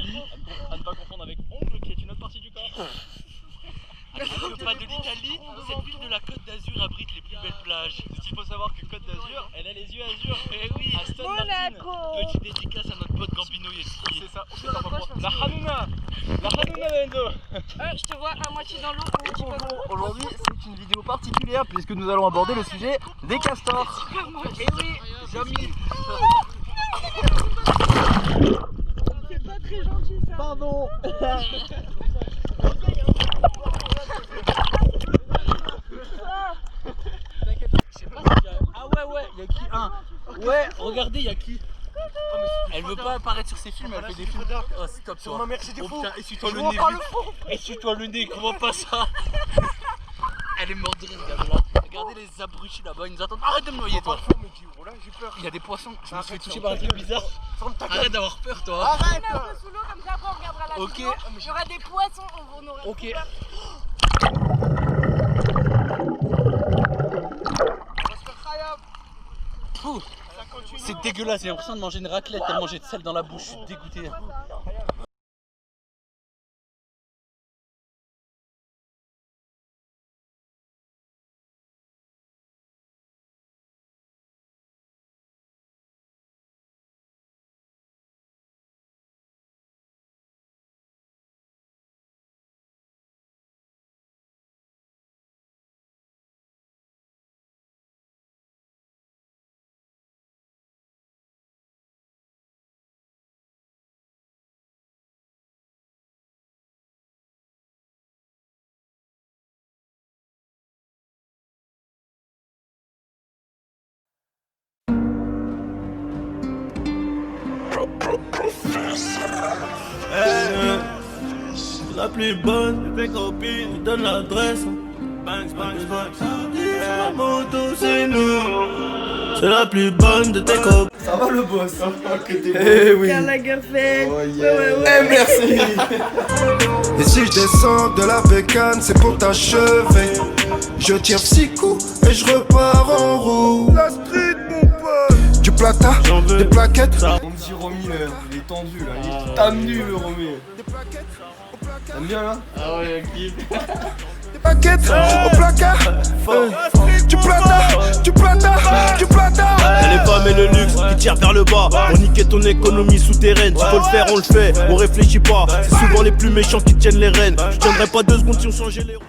d'Italie, à ne pas confondre avec ongle qui est une autre partie du corps. Le pas de l'Italie, cette ville de la Côte d'Azur abrite les plus belles plages. Il faut savoir que Côte d'Azur, elle a les yeux azur. Eh oui, Aston Martin. petite dédicace à notre pote Gambino Yeski. C'est ça, la Hanouna. La Hanouna Benzo. Je te vois à moitié dans l'eau, à moitié pas dans l'eau. Aujourd'hui, c'est une vidéo particulière puisque nous allons aborder le sujet des castors. Eh oui, Jamy. C'est pas très gentil ça. Pardon. Ah ouais, y'a qui un. Ouais, regardez, y'a qui. Elle veut pas apparaître sur ses films, elle fait des films. Oh, c'est top, Sur ma mère, j'ai des fous. putain, essuie-toi le nez. Essuie-toi le nez, comment pas ça? Elle est morte de rire, regarde là. Regardez les abrutis là-bas, ils nous attendent. Arrête de me noyer, toi. Il y a des poissons, je me suis fait toucher par un truc bizarre. Arrête d'avoir peur, toi. Arrête. On est un peu sous l'eau, comme ça après on regardera la Ok. vidéo. Il y aura des poissons, on aurait Ok. Pouh. C'est dégueulasse, j'ai l'impression de manger une raclette tellement j'ai de sel dans la bouche, je suis dégoûté. La plus bonne de tes copines, nous donne l'adresse. Bangs, bangs, bangs. Sur la moto, c'est nous. C'est la plus bonne de tes copines. Ça va le boss? Eh oui. Karl Lagerfeld. Oh yeah. Ouais. Eh merci. Et si je descends de la bécane, c'est pour t'achever. Je tire 6 coups et je repars en roue. La street, mon pote. Du plata, des plaquettes. On dit Romy, il est tendu là, il est tendu le Romy. T'aimes bien là? Ah ouais, qui? Des paquettes au placard. Du plata, du plata, du plata. C'est les femmes et le luxe qui tirent vers le bas. Pour niquer ton économie souterraine. S'il faut le faire, on le fait, on réfléchit pas. C'est souvent les plus méchants qui tiennent les rênes. Je tiendrai pas 2 secondes si on changeait les. Non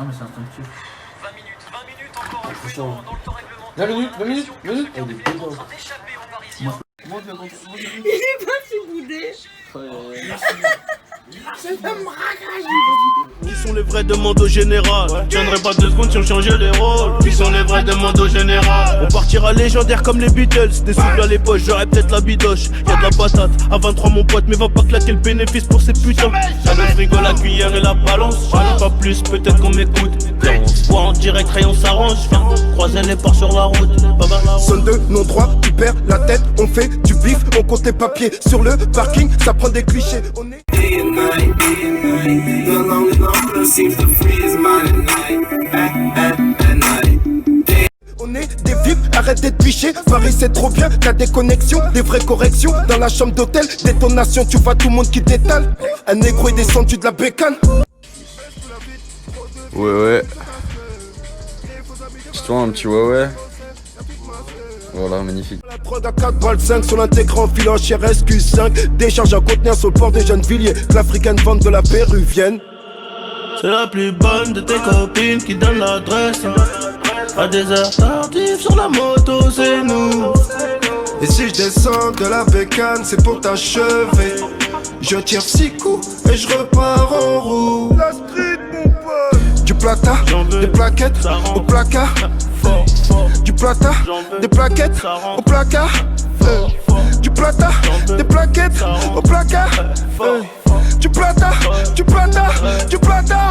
mais c'est instinctif. 20 minutes encore à jouer chaud. dans le temps règlementaire. 20 minutes. Sans échapper aux Parisiens. Il est pas si boudé. Qui sont les vrais demandes au général? Je tiendrai pas 2 secondes si on changeait les rôles. Qui sont les vrais demandes au général? On partira légendaire comme les Beatles. Des souffles à les poches, j'aurais peut-être la bidoche. Y'a de la patate, à 23 mon pote, mais va pas claquer le bénéfice pour ces putains. Y'a le frigo, la cuillère et la balance. J'en ai pas plus, peut-être qu'on m'écoute. Viens, on se voit en direct, rayon s'arrange. Viens, croiser les ports sur la route. Zone de non-droit, tu perds la tête. On fait du bif, on compte les papiers. Sur le parking, ça prend des clichés. On est on est des vifs, arrête d'être biché. Paris c'est trop bien, t'as des connexions, des vraies corrections. Dans la chambre d'hôtel, détonation, tu vois tout le monde qui détale. Un négro est descendu de la bécane. Ouais. C'est toi un petit ouais. Voilà, magnifique. La prod à 4 balles 5 sur l'intégrant filant chez SQ5. Décharge à contenir sur le port de Gennevilliers. Que l'africaine vente de la péruvienne. C'est la plus bonne de tes copines qui donne l'adresse. À des heures tardives sur la moto, c'est nous. Et si je descends de la bécane, c'est pour t'achever. Je tire 6 coups et je repars en roue. La street, mon pote. Du plata, des plaquettes au placard. Du plata, des plaquettes au placard. Du plata, des plaquettes au placard. Du plata, du plata, du plata.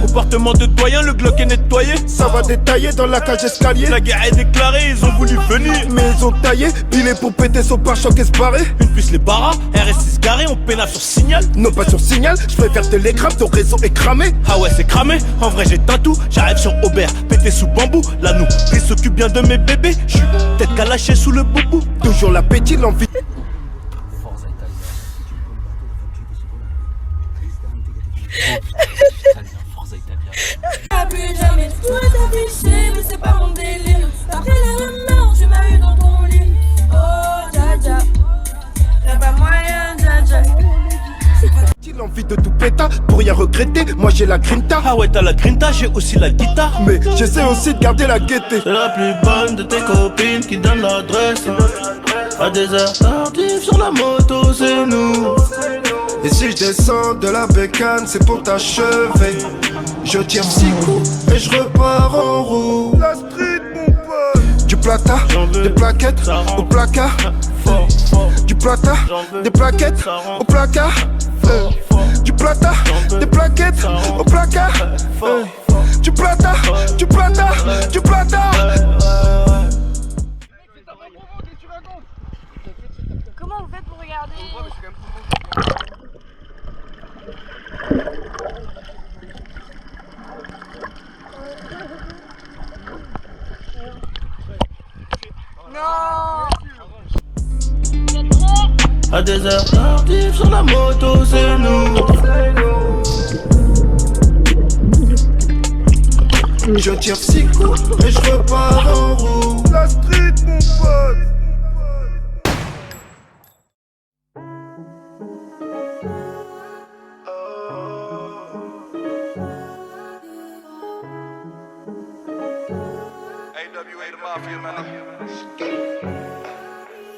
Comportement de doyen, le Glock est nettoyé. Ça va détailler dans la cage escalier. La guerre est déclarée, ils ont voulu venir. Mais ils ont taillé, pilé pour péter son pare-choc esparé. Une puce les barras, RS6 garé, on pénave sur signal. Non pas sur signal, je préfère télégramme, ton réseau est cramé. Ah ouais c'est cramé, en vrai j'ai un tout. J'arrive sur Aubert, pété sous bambou. Là nous, il s'occupe bien de mes bébés. J'suis peut-être qu'à lâcher sous le boubou. Toujours l'appétit, l'envie. Forza Italia. Ça devient Forza Italia. Plus jamais tu pourrais t'afficher, mais c'est pas mon délire. Après la mort, tu m'as eu dans ton lit. Oh, dja dja. Y'a pas moyen, dja dja. J'ai l'envie de tout péter pour rien regretter. Moi j'ai la grinta. Ah ouais, t'as la grinta, j'ai aussi la guitare. Mais j'essaie aussi de garder la gaieté. C'est la plus bonne de tes copines qui donne l'adresse. À des heures tardives sur la moto, c'est nous. Et si je descends de la bécane, c'est pour t'achever. Je tire 6 coups et je repars en roue. La street, mon pote. Du plata, des plaquettes au placard. Du plata, des plaquettes au placard. Du plata, des plaquettes au placard. Du plata, du plata, du plata. Comment vous faites pour regarder? Non. À des heures tardives sur la moto, c'est nous. Je tire 6 coups et je repars en roue. La street, mon pote.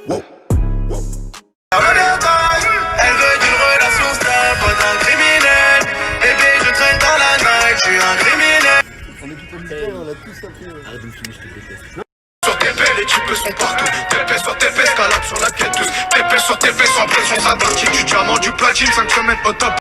Wow. Elle veut d'une relation stable, pas d'un criminel. Bébé, je traîne dans la night, je suis un criminel. On est tout habitués, on a tous appris. Arrête de me filmer, je te déteste. Sur tes belles, les types sont partout. TP sur TP, escalade sur la quêteuse. TP sur TP, sans pression, ça partit. Du diamant, du platine, 5 semaines au top.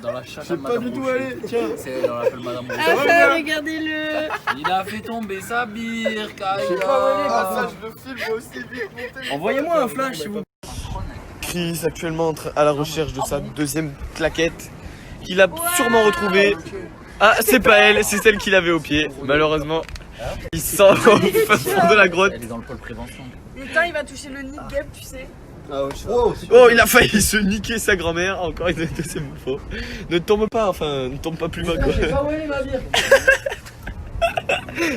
Dans la chatte Je sais pas du tout aller, tiens. C'est dans l'appel Madame Rousseau. Enfin, regardez-le. Il a fait tomber sa bière, Je sais pas aller, ça je le filme aussi vite. Envoyez-moi un flash si vous. Chris actuellement à la recherche de sa deuxième claquette qu'il a sûrement retrouvée. Ah, c'est pas elle, c'est celle qu'il avait au pied. Malheureusement, il sort au fond de la grotte. Elle est dans le pôle prévention. Le temps, il va toucher le nid de Gab, tu sais. Oh, il a failli se niquer sa grand-mère. Encore une deuxième fois. Ne tombe pas, enfin, ne tombe pas plus bas quoi.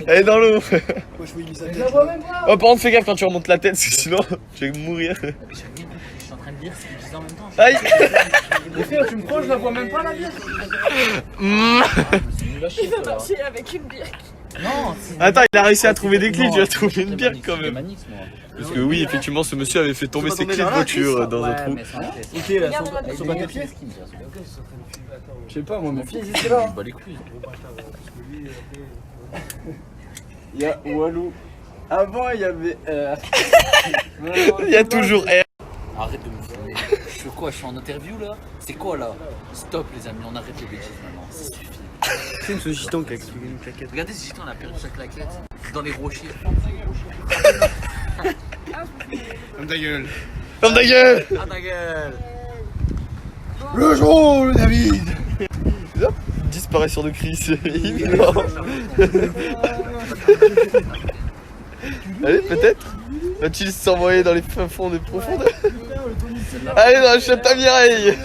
Elle est dans l'eau. Oh, par contre, fais gaffe quand tu remontes la tête, parce que sinon, je vais mourir. Je suis en train de dire ce qu'ils disent en même temps. Aïe. Mais frère, tu me crois, je la vois même pas la bière. Il va marcher avec une bière. Non, Attends, il a réussi à trouver des clés, tu as trouvé une bière quand même. Manix, moi. Parce que oui, effectivement, ce monsieur avait fait tomber ses clés de voiture dans un trou. Mais sans la tête. Ok, là, Ils sont pas tes pieds. Je sais pas, moi, mon fils, C'est là. Bah les couilles. il y a Walou. Avant, il y avait R. Il y a toujours R. Arrête de me filmer. Je suis quoi? Je suis en interview là? C'est quoi là? Stop les amis, on arrête les bêtises maintenant. Ça suffit. C'est ce gitan qui a trouvé une claquette. Regardez ce gitan, on a perdu sa claquette. Dans les rochers. Comme ta gueule. Comme ta gueule. Ah ta gueule. Le jour, le David. Hop, disparition de Chris. Il est mort. Allez, peut-être. Va-t-il s'envoyer dans les fins fonds des profondeurs? Allez, dans la chatte à Mireille.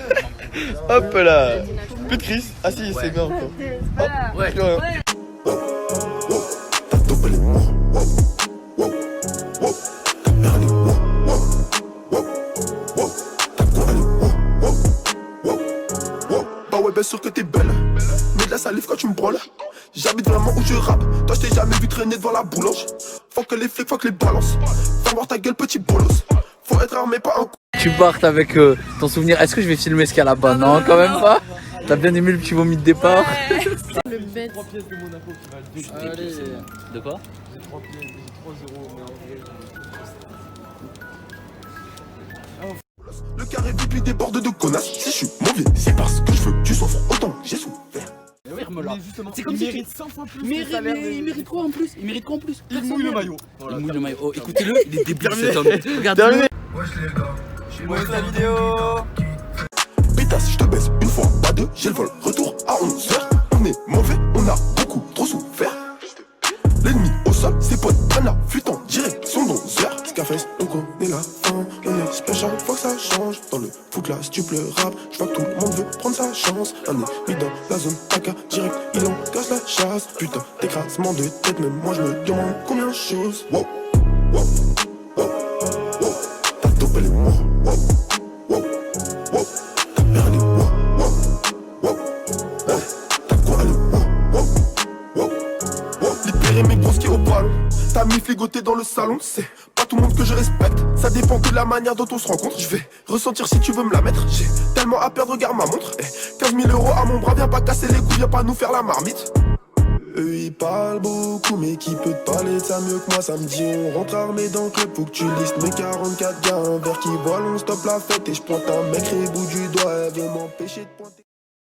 Hop là. Plus de Chris. Ah si, c'est bien encore. Hop, Ouais. plus rien. Bah ouais, bien sûr que t'es belle. Mais de la salive quand tu me branles. J'habite vraiment où je rappe. Toi, je t'ai jamais vu traîner devant la boulange. Faut que les flics, faut que les balances. Faut voir ta gueule, petit bolos. Faut être armé, pas un coup. Tu partes avec ton souvenir. Est-ce que je vais filmer ce qu'il y a là-bas? Non, quand même pas. T'as bien aimé le petit vomi de départ? Le bête. Allez. De quoi? J'ai 3 euros, mais en vrai. Le carré VIP il déborde de connasses. Si je suis mauvais, c'est parce que je veux que tu souffres autant que j'ai souffert. C'est comme si 100 fois plus. Mais il mérite quoi en plus? Il mérite quoi en plus? Il mouille le maillot. Il mouille le maillot. Oh, écoutez-le, il est débile cet homme. Regardez. Wesh la vidéo. Pétasse, je te baisse une fois, pas deux, j'ai le vol. Retour à 11h. On est mauvais, on a beaucoup trop souffert. L'ennemi au sol, ses potes prennent la fuite en direction d'11h. Scarface, on connaît la pincement de tête, même moi je me demande combien de choses. Wow, wow, wow, wow. Ta dope elle est wow, wow, wow, wow. Ta mère elle est wow, wow, wow, wow. Ta quoi elle est wow, wow, wow, wow. Libérer mes grosses qui au ballon. T'as mis fligoté dans le salon, c'est pas tout le monde que je respecte. Ça dépend que de la manière dont on se rencontre. Je vais ressentir si tu veux me la mettre. J'ai tellement à perdre, regarde ma montre. 15 000 euros à mon bras, viens pas casser les couilles, viens pas nous faire la marmite. Eux ils parlent beaucoup, mais qui peut te parler de ça mieux que moi? Samedi on rentre armé dans le club, faut que tu listes mes 44 gars. Un verre qui vole, on stoppe la fête et je pointe un mec au bout du doigt. Elle veut m'empêcher de pointer.